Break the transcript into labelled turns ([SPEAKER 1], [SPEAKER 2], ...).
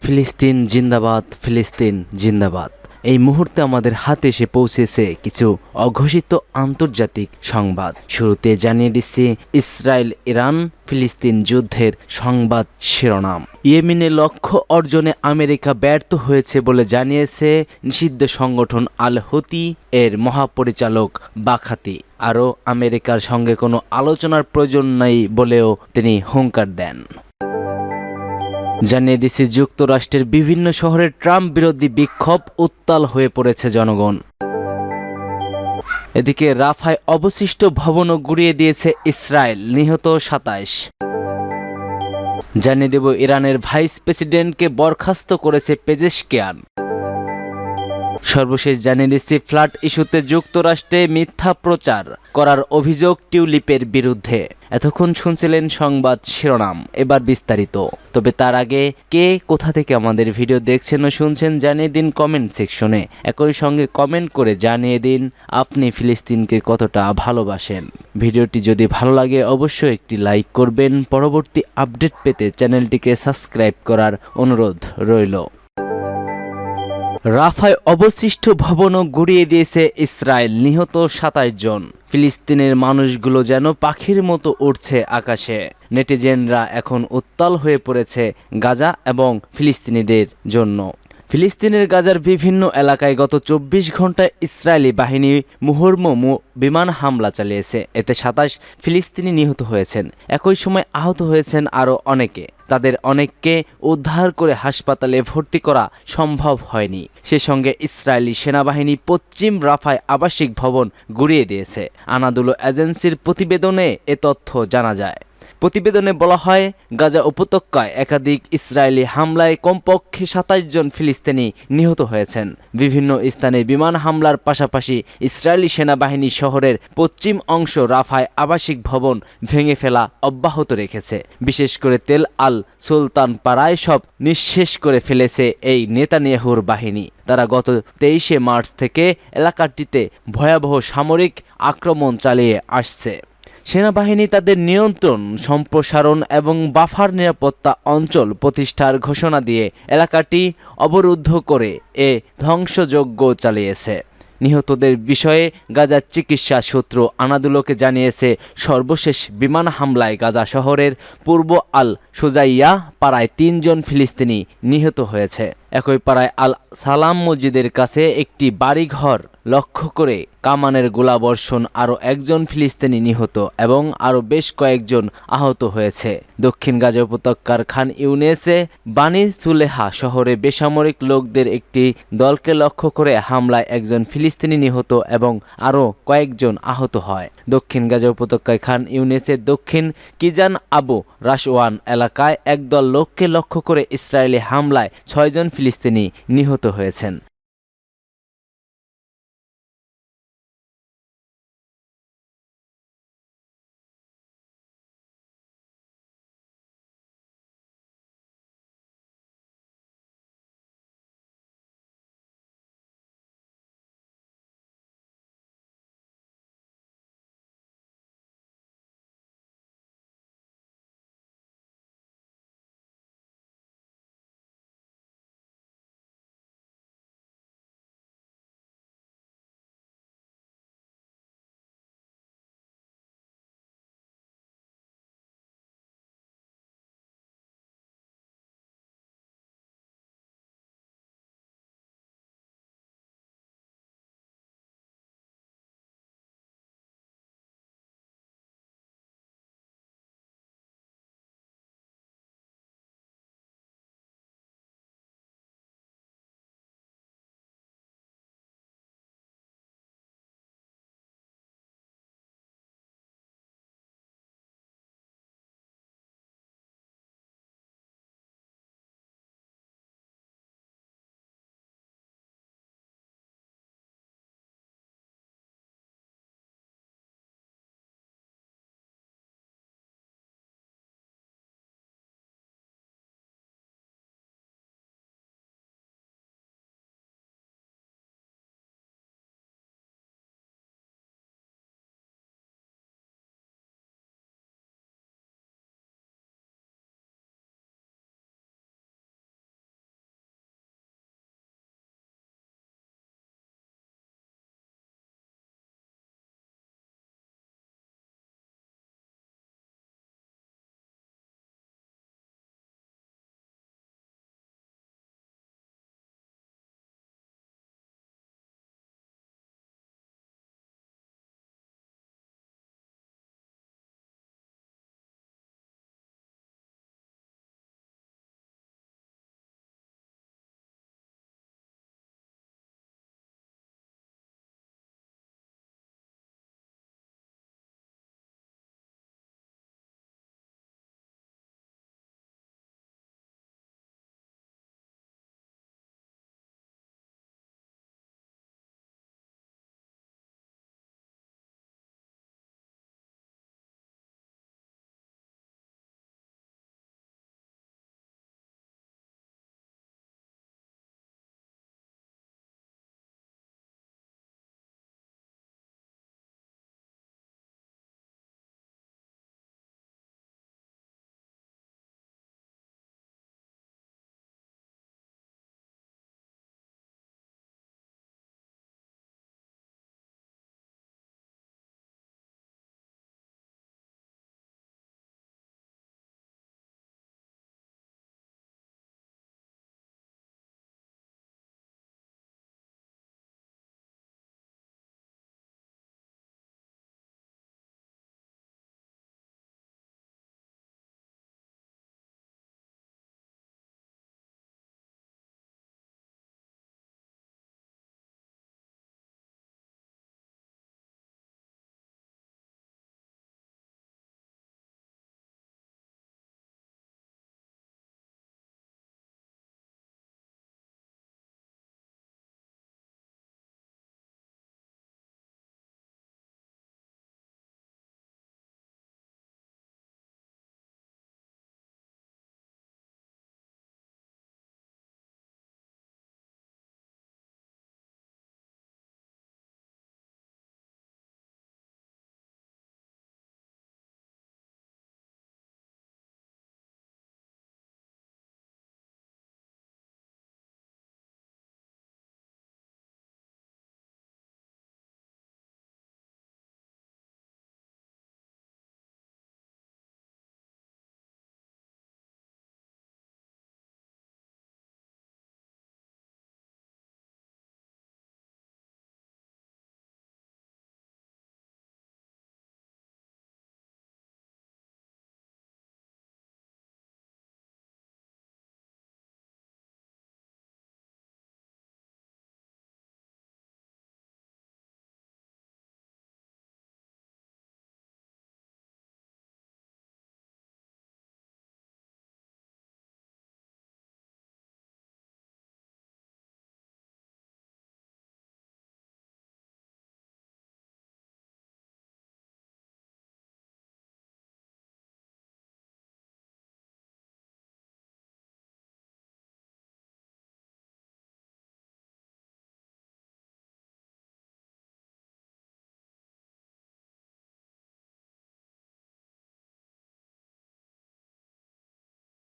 [SPEAKER 1] ফিলিস্তিন জিন্দাবাদ, ফিলিস্তিন জিন্দাবাদ। এই মুহূর্তে আমাদের হাতে এসে পৌঁছেছে কিছু অঘোষিত আন্তর্জাতিক সংবাদ। শুরুতে জানিয়ে দিচ্ছি ইসরায়েল ইরান ফিলিস্তিন যুদ্ধের সংবাদ শিরোনাম। ইয়েমেনে লক্ষ্য অর্জনে আমেরিকা ব্যর্থ হয়েছে বলে জানিয়েছে নিষিদ্ধ সংগঠন আল হুতি এর মহাপরিচালক বাখাতি। আরও আমেরিকার সঙ্গে কোনো আলোচনার প্রয়োজন নেই বলেও তিনি হুঙ্কার দেন। জানিয়ে দিচ্ছি যুক্তরাষ্ট্রের বিভিন্ন শহরে ট্রাম্প বিরোধী বিক্ষোভ, উত্তাল হয়ে পড়েছে জনগণ। এদিকে রাফায় অবশিষ্ট ভবনও গুঁড়িয়ে দিয়েছে ইসরায়েল, নিহত ২৭। জানিয়ে দেব ইরানের ভাইস প্রেসিডেন্টকে বরখাস্ত করেছে পেজেশকিয়ান। সর্বশেষ জানিয়ে দিচ্ছি ফ্লাড ইস্যুতে যুক্তরাষ্ট্রে মিথ্যা প্রচার করার অভিযোগ টিউলিপের বিরুদ্ধে। এতক্ষণ শুনছিলেন সংবাদ শিরোনাম, এবার বিস্তারিত। তবে তার আগে কে কোথা থেকে আমাদের ভিডিও দেখছেন ও শুনছেন জানিয়ে দিন কমেন্ট সেকশনে। একই সঙ্গে কমেন্ট করে জানিয়ে দিন আপনি ফিলিস্তিনকে কতটা ভালোবাসেন। ভিডিওটি যদি ভালো লাগে অবশ্যই একটি লাইক করবেন। পরবর্তী আপডেট পেতে চ্যানেলটিকে সাবস্ক্রাইব করার অনুরোধ রইল। রাফায় অবশিষ্ট ভবনও গুঁড়িয়ে দিয়েছে ইসরায়েল, নিহত ২৭ জন। ফিলিস্তিনের মানুষগুলো যেন পাখির মতো উড়ছে আকাশে। নেটিজেনরা এখন উত্তাল হয়ে পড়েছে গাজা এবং ফিলিস্তিনিদের জন্য। ফিলিস্তিনের গাজার বিভিন্ন এলাকায় গত ২৪ ঘন্টায় ইসরায়েলি বাহিনী মুহুর্মুহু বিমান হামলা চালিয়েছে। এতে ২৭ ফিলিস্তিনি নিহত হয়েছেন। একই সময় আহত হয়েছেন আরও অনেকে। তাদের অনেককে উদ্ধার করে হাসপাতালে ভর্তি করা সম্ভব হয়নি। সে সঙ্গে ইসরায়েলি সেনাবাহিনী পশ্চিম রাফায় আবাসিক ভবন গুঁড়িয়ে দিয়েছে। আনাদুলো এজেন্সির প্রতিবেদনে এ তথ্য জানা যায়। প্রতিবেদনে বলা হয়, গাজা উপত্যকায় একাধিক ইসরায়েলি হামলায় কমপক্ষে ২৭ জন ফিলিস্তিনি নিহত হয়েছেন। বিভিন্ন স্থানে বিমান হামলার পাশাপাশি ইসরায়েলি সেনাবাহিনী শহরের পশ্চিম অংশ রাফায় আবাসিক ভবন ভেঙে ফেলা অব্যাহত রেখেছে। বিশেষ করে তেল আল সুলতান পাড়ায় সব নিঃশেষ করে ফেলেছে এই নেতানিয়াহুর বাহিনী। তারা গত ২৩শে মার্চ থেকে এলাকাটিতে ভয়াবহ সামরিক আক্রমণ চালিয়ে আসছে। সেনাবাহিনী তাদের নিয়ন্ত্রণ সম্প্রসারণ এবং বাফার নিরাপত্তা অঞ্চল প্রতিষ্ঠার ঘোষণা দিয়ে এলাকাটি অবরুদ্ধ করে এ ধ্বংসযজ্ঞ চালিয়েছে। নিহতদের বিষয়ে গাজার চিকিৎসা সূত্র আনাদুলোকে জানিয়েছে, সর্বশেষ বিমান হামলায় গাজা শহরের পূর্ব আল সুজাইয়া পাড়ায় ৩ জন ফিলিস্তিনি নিহত হয়েছে। একই পাড়ায় আল সালাম মসজিদের কাছে একটি বাড়িঘর লক্ষ্য করে কামানের গোলাবর্ষণ আরও ১ জন ফিলিস্তিনি নিহত এবং আরও বেশ কয়েকজন আহত হয়েছে। দক্ষিণ গাজা উপত্যকার খান ইউনেসে বানি সুলেহা শহরে বেসামরিক লোকদের একটি দলকে লক্ষ্য করে হামলায় ১ জন ফিলিস্তিনি নিহত এবং আরও কয়েকজন আহত হয়। দক্ষিণ গাজা উপত্যকায় খান ইউনেসের দক্ষিণ কিজান আবু রাশওয়ান এলাকায় একদল লোককে লক্ষ্য করে ইসরায়েলি হামলায় ৬ জন ফিলিস্তিনি নিহত হয়েছেন।